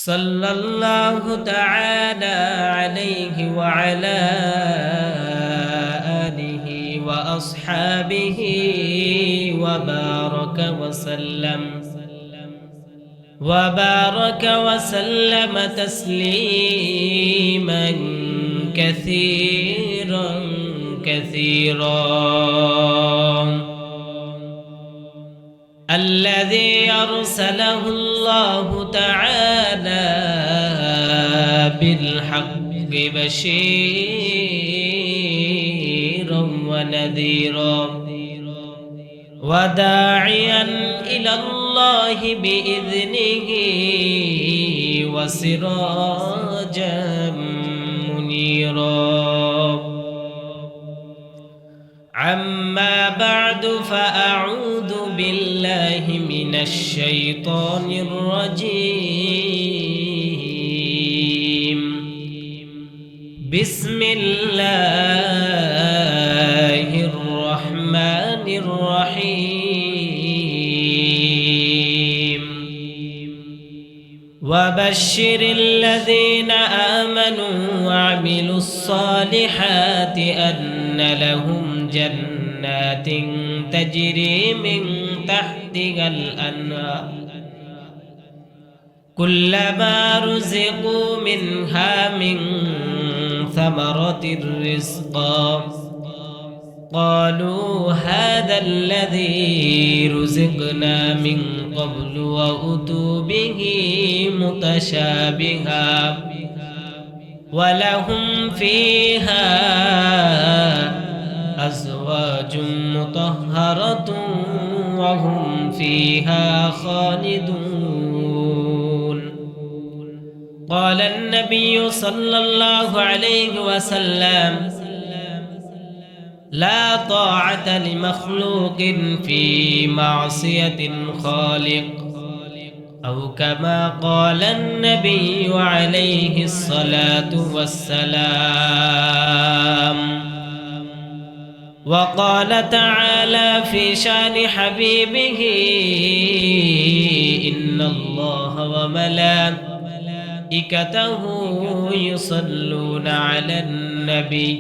सल्लल्लाहु ताला अलैहि व अला आलिहि व अस्हाबिहि व बारक व सल्लम तस्लीमन कसीरन कसीरा الذي أرسله الله تعالى بالحق بشيرا ونذيرا وداعيا إلى الله بإذنه وسراجا منيرا أما بعد فأعوذ بالله من الشيطان الرجيم بسم الله الرحمن الرحيم وبشر الذين آمنوا وعملوا الصالحات أن لهم جنات تجري من تحتها الأنهار كلما رزقوا منها من ثمرة رزقا قالوا هذا الذي رزقنا من قبل وأتوا به متشابها ولهم فيها أزواج مطهرة وهم فيها خالدون قال النبي صلى الله عليه وسلم لا طاعة لمخلوق في معصية الخالق أو كما قال النبي عليه الصلاة والسلام وقال تعالى في شان حبيبه إن الله وملائكته يصلون على النبي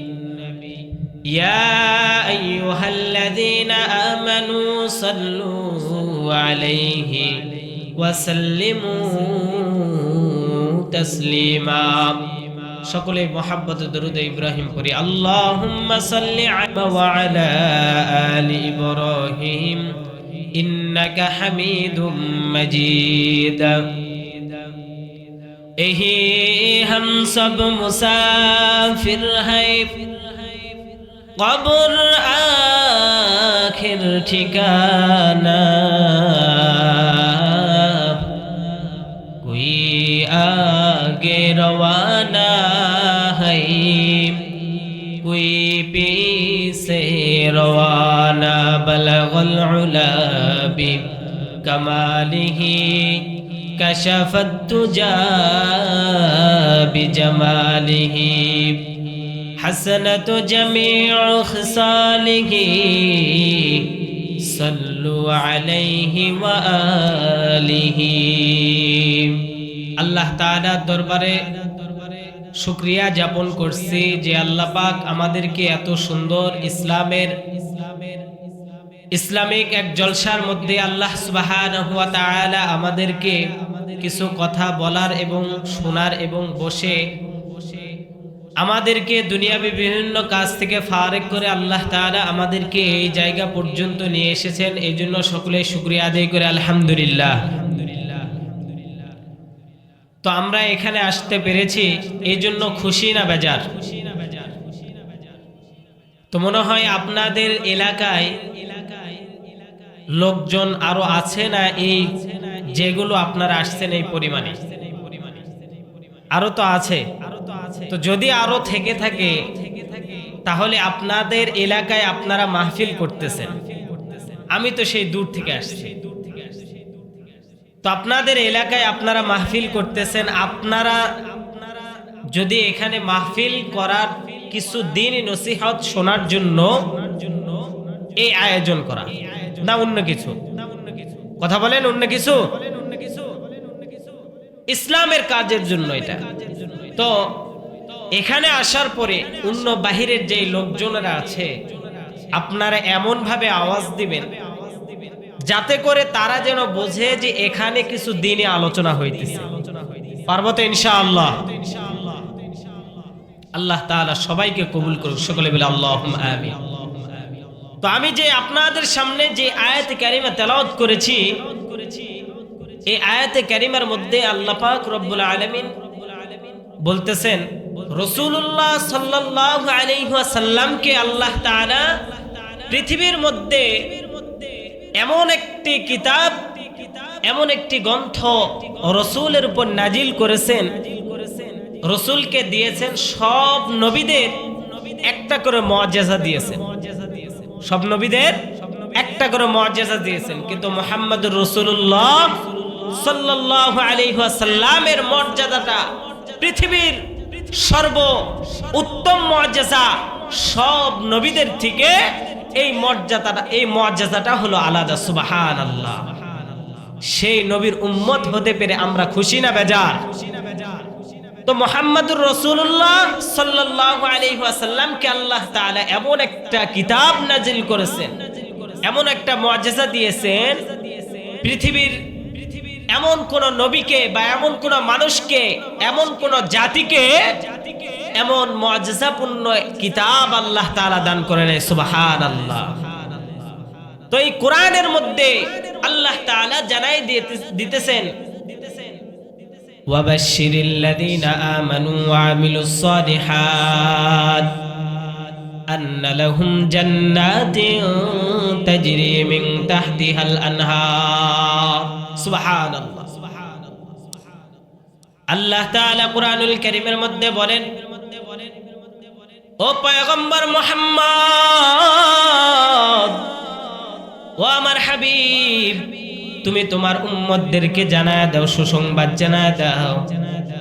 يا أيها الذين آمنوا صلوا عليه وسلموا تسليما সকলে মহব্বত দরুদ ইব্রাহিম পড়ি আল্লাহুম্মা সাল্লি ওয়া আলা আলি ইব্রাহিম ইন্নাকা হামিদুম মাজিদ এহি हम सब मुसाफिर हैं कब्र आखिर ठिकाना कोई आगे रवाना है कोई पीछे रवाना बलगल उला बि कमालिही कशफत तुजा बिजमालिही हसनत जमीउ खसालिही सल्लु अलैहि व आलिही আল্লাহ তাআলার দরবারে শুকরিয়া জ্ঞাপন করছি যে আল্লাহ পাক আমাদেরকে এত সুন্দর ইসলামিক এক জলসার মধ্যে আল্লাহ সুবহানাহু ওয়া তাআলা আমাদেরকে কিছু কথা বলার এবং শোনার এবং বসে আমাদেরকে দুনিয়াবি বিভিন্ন কাজ থেকে ফারেক করে আল্লাহ তাআলা আমাদেরকে এই জায়গা পর্যন্ত নিয়ে এসেছেন। এই জন্য সকলে শুকরিয়া আদায় করে আলহামদুলিল্লাহ। তো আমরা এখানে আসতে পেরেছি এই জন্য খুশি না বেজার? তো মনে হয় আপনাদের এলাকায় লোকজন আরো আছে না এই যেগুলো আপনারা আসছেন এই পরিমাণে? আরো তো আছে। তো যদি আরো থেকে থাকে তাহলে আপনাদের এলাকায় আপনারা মাহফিল করতেছেন, আমি তো সেই দূর থেকে আসছি। তো আপনাদের এলাকায় আপনারা মাহফিল করতেছেন, আপনারা যদি এখানে মাহফিল করার কিছু দিন নসিহত শোনার জন্য এই আয়োজন করা, না অন্য কিছু? কথা বলেন, অন্য কিছু? ইসলামের কাজের জন্য এটা। তো এখানে আসার পরে অন্য বাহিরের যে লোকজনেরা আছে আপনারা এমন ভাবে আওয়াজ দিবেন যাতে করে তারা যেন বোঝে যে এখানে কিছু দিনে আলোচনা হইতেছে। পারবো তো ইনশাআল্লাহ? আল্লাহ তাআলা সবাইকে কবুল করুক, সকলে বলে আল্লাহুম্মা আমিন। তো আমি যে আপনাদের সামনে যে আয়াতে কারিমা তেলাওয়াত করেছি, এই আয়াতে কারিমার মধ্যে আল্লাহ পাক রব্বুল আলামিন বলতেছেন রাসূলুল্লাহ সাল্লাল্লাহু আলাইহি ওয়াসাল্লামকে আল্লাহ তাআলা পৃথিবীর মধ্যে এমন একটি কিতাব, এমন একটি গ্রন্থ রাসূলের উপর নাজিল করেছেন, রাসূলকে দিয়েছেন সব নবীদের একটা করে মুআজিজা দিয়েছেন, সব নবীদের একটা করে মুআজিজা দিয়েছেন। কিন্তু মুহাম্মদুর রাসূলুল্লাহ সাল্লাল্লাহু আলাইহি ওয়াসাল্লামের মর্যাদাটা পৃথিবীর সর্ব উত্তম মুআজিজা, সব নবীদের থেকে এই মুআজিজাটা হলো আলাদা। সুবহানাল্লাহ। সেই নবীর উম্মত হতে পেরে আমরা খুশি না বেজার? তো মুহাম্মদুর রাসূলুল্লাহ সাল্লাল্লাহু আলাইহি ওয়াসাল্লামকে আল্লাহ তাআলা এমন একটা কিতাব নাজিল করেছেন, এমন একটা মুআজিজা দিয়েছেন, পৃথিবীর এমন কোন নবীকে বা এমন কোন মানুষকে, এমন কোন জাতিকে এমন মুআজিজাপূর্ণ কিতাব আল্লাহ তাআলা দান করেন। সুবহানাল্লাহ। তো এই কোরআনের মধ্যে আল্লাহ তাআলা জানাই দিতেছেন ওয়াবাশশিরিল লাযীনা আমানু ওয়া আমিলুস সালিহাত আন্না লাহুম জান্নাতিন তাজরি মিন তাহতিহাল আনহার। সুবহানাল্লাহ। আল্লাহ তাআলা কুরআনুল কারীমের মধ্যে বলেন, ও পয়গম্বর মুহাম্মদ, ও আমার হাবিব, তুমি তোমার উম্মতদেরকে জানায় দাও, সুসংবাদ জানায় দাও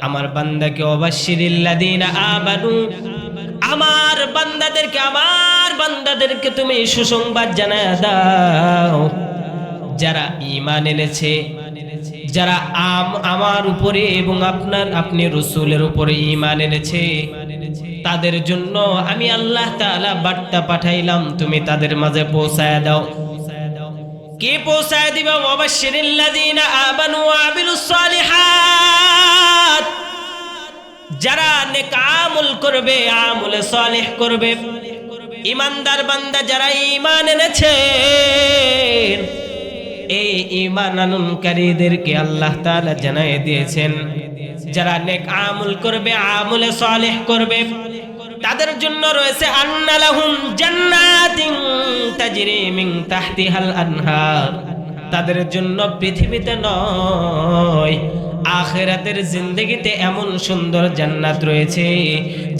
আমার বান্দাকে, ওয়াবাশশিরিল লাযীনা আমানু, আমার বান্দাদেরকে তুমি সুসংবাদ জানায় দাও যারা ঈমান এনেছে, যারা আমার উপরে এবং আপনি রাসূলের উপরে ঈমান এনেছে, তাদের জন্য আমি আল্লাহ তাআলা বার্তা পাঠাইলাম, তুমি তাদের মাঝে পৌঁছায় দাও। কে পৌঁছায় দিবা? ওয়াবাশশিরিল লাযীনা আমানু ওয়া আমিলুস সালিহাত, যারা নেক আমল করবে, আমলে সালেহ করবে, ঈমানদার বান্দা যারা ঈমান এনেছে, এই ঈমান আনয়নকারীদেরকে আল্লাহ তাআলা জানায় দিয়েছেন যারা নেক আমল করবে, আমলে সালেহ করবে, তাদের জন্য রয়েছে আন্না লাহুম জান্নাতিন তাজরি মিন তাহতিহাল আনহার। তাদের জন্য পৃথিবীতে নয়, আখিরাতের জিন্দেগিতে এমন সুন্দর জান্নাত রয়েছে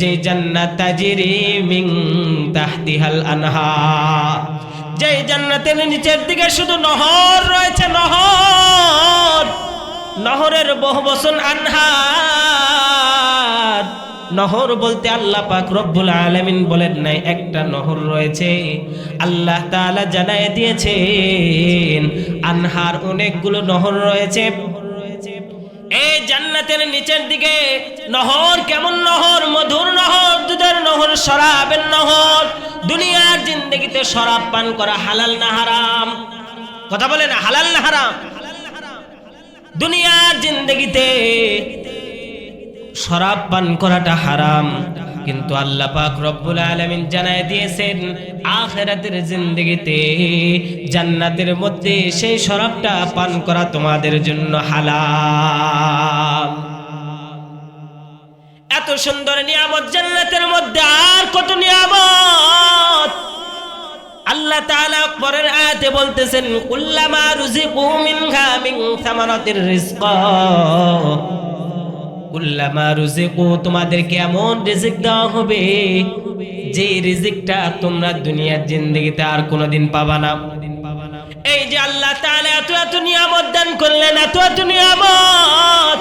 যে জান্নাত তাজরি মিন তাহতিহাল আনহার, যে জান্নাতের নিচের দিকে শুধু নহর রয়েছে, নহর, নহরের বহু বচন আনহার। নহর বলতে আল্লাহ পাক রব্বুল আলামিন বলেন নাই একটা নহর রয়েছে, আল্লাহ তাআলা জানায় দিয়েছেন আনহার, অনেকগুলো নহর রয়েছে। এই জান্নাতের নিচের দিকে নহর, কেমন নহর? মধুর নহর, দুধের নহর, শরাবের নহর। দুনিয়ার জিন্দেগিতে শরাব পান করা হালাল না হারাম? কথা বলে না, হালাল না হারাম? দুনিয়ার জিন্দেগিতে শরাব পান করাটা হারাম, কিন্তু আল্লাহ পাক রব্বুল আলামিন জানায় দিয়েছেন আখিরাতের জিন্দেগিতে জান্নাতের মধ্যে সেই শরাবটা পান করা তোমাদের জন্য হালাল। এত সুন্দর নিয়ামত জান্নাতের মধ্যে, আর কত নিয়ামত! আল্লাহ তাআলা পরের আয়াতে বলতেছেন কুল্লামা রুজিকু মিনহা মিন সামারাতির রিজকা, কুল্লামা রুজিকু, তোমাদেরকে এমন রিজিক দেওয়া হবে যে রিজিকটা তোমরা দুনিয়ার জিন্দেগিতে আর কোনোদিন পাবা না। এই যে আল্লাহ তাআলা এত এত নিয়ামত দান করলেন, এত এত নিয়ামত,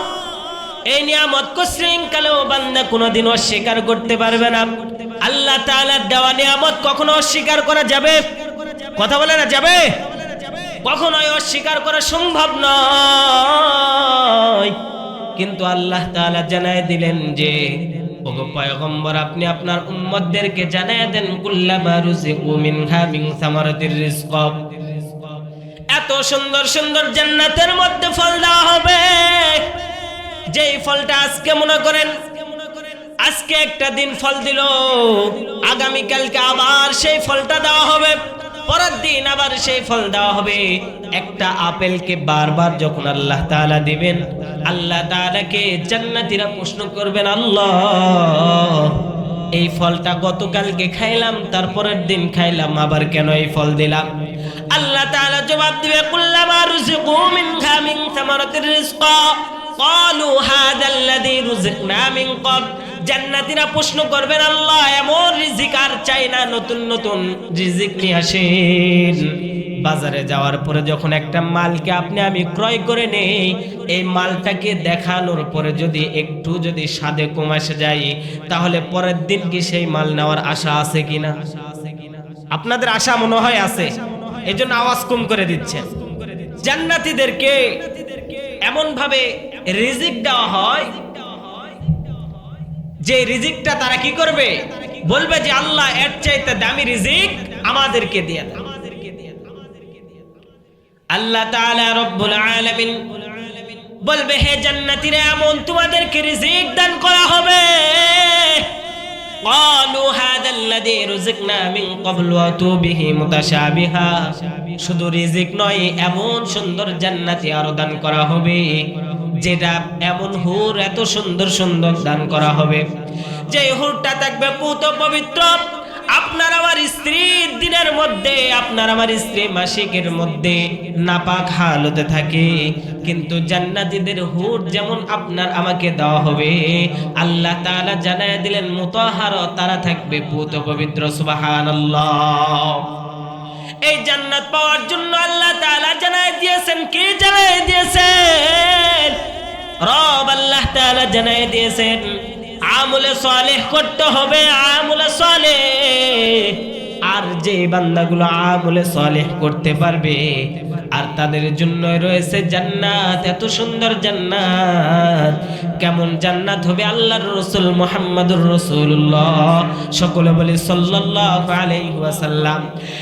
এই নিয়ামত কোশ্রিনকালেও বান্দা কোনোদিন অস্বীকার করতে পারবে না। আল্লাহ তাআলার দেওয়া নিয়ামত কখনো অস্বীকার করা যাবে? কথা বলে না, যাবে? কখনোই অস্বীকার করা সম্ভব নয়। কিন্তু আল্লাহ তাআলা জানায় দিলেন যে ওগো পয়গম্বর আপনি আপনার উম্মতদেরকে জানায় দেন কুল্লামা রুজিকু মিনহা মিন সামারাতির রিজক, এত সুন্দর সুন্দর জান্নাতের মধ্যে ফল দেওয়া হবে, যেই ফলটা আজকে মনে করেন আজকে একটা দিন ফল দিল, আগামীকালকে আবার সেই ফলটা দেওয়া হবে, পরের দিন আবার সেই ফল দেওয়া হবে। একটা আপেলকে বারবার যখন আল্লাহ তাআলা দিবেন, আল্লাহ তাআলাকে জান্নাতীরা প্রশ্ন করবেন, আল্লাহ এই ফলটা গতকালকে খাইলাম, তারপরের দিন খাইলাম, আবার কেন এই ফল দিলাম? আল্লাহ তাআলা জবাব দিবে কুল্লামা রুজিকু মিনহা মিন সামারাতির রিজক ক্বালু হাযাল্লাযী রুজিকনা মিন ক্বাবল। জান্নাতীরা প্রশ্ন করবেন, আল্লাহ এমন রিজিক আর চাই না, নতুন নতুন রিজিক নিয়ে আসেন। বাজারে যাওয়ার পরে যখন একটা মালকে আপনি আমি ক্রয় করে নেই, এই মালটাকে দেখানোর পরে যদি একটু যদি স্বাদে কম এসে যায়, তাহলে পরের দিন কি সেই মাল নেওয়ার আশা আছে কিনা? আপনাদের আশা মনে হয় আছে, এজন্য আওয়াজ কম করে দিচ্ছেন। জান্নাতীদেরকে এমন ভাবে রিজিক দেওয়া হয় যে রিজিকটা তারা কি করবে, বলবে যে আল্লাহ এর চাইতে দামি রিজিক আমাদেরকে দিয়ে দেন। আল্লাহ তাআলা রব্বুল আলামিন বলবে, হে জান্নাতীরা এমন তোমাদেরকে রিজিক দান করা হবে। ক্বালু হাযাল্লাযী রুজিকনা মিন ক্বাবলু ওয়া তু বিহি মুতাশাবিহা। শুধু রিজিক নয়, এমন সুন্দর জান্নাতি আরো দান করা হবে, যেটা এমন হুর এত সুন্দর সুন্দর দান করা হবে, যে হুরটা থাকবে পুত পবিত্র। আপনার আমার স্ত্রীর দিনের মধ্যে, আপনার আমার স্ত্রী মাসিকের মধ্যে নাপাক হালতে থাকে, কিন্তু জান্নাতীদের হুর যেমন আপনার আমাকে দেওয়া হবে, আল্লাহ তাআলা জানায় দিলেন মুতাহহার, তারা থাকবে পুত পবিত্র। সুবহানাল্লাহ। এই জান্নাত পাওয়ার জন্য আল্লাহ তাআলা জানায় দিয়েছেন, কি জানায় দিয়েছেন? রব আল্লাহ তাআলা জানায় দিয়েছেন আমলে সালেহ করতে হবে, আমলে সালেহ। আর যে বান্দাগুলো আমলে সালেহ করতে পারবে, আর তাদের জন্য রয়েছে জান্নাত, এত সুন্দর জান্নাত। কেমন জান্নাত হবে? আল্লাহর রাসূল মুহাম্মদুর রাসূলুল্লাহ সকলে বলি সাল্লাল্লাহু আলাইহি ওয়াসাল্লাম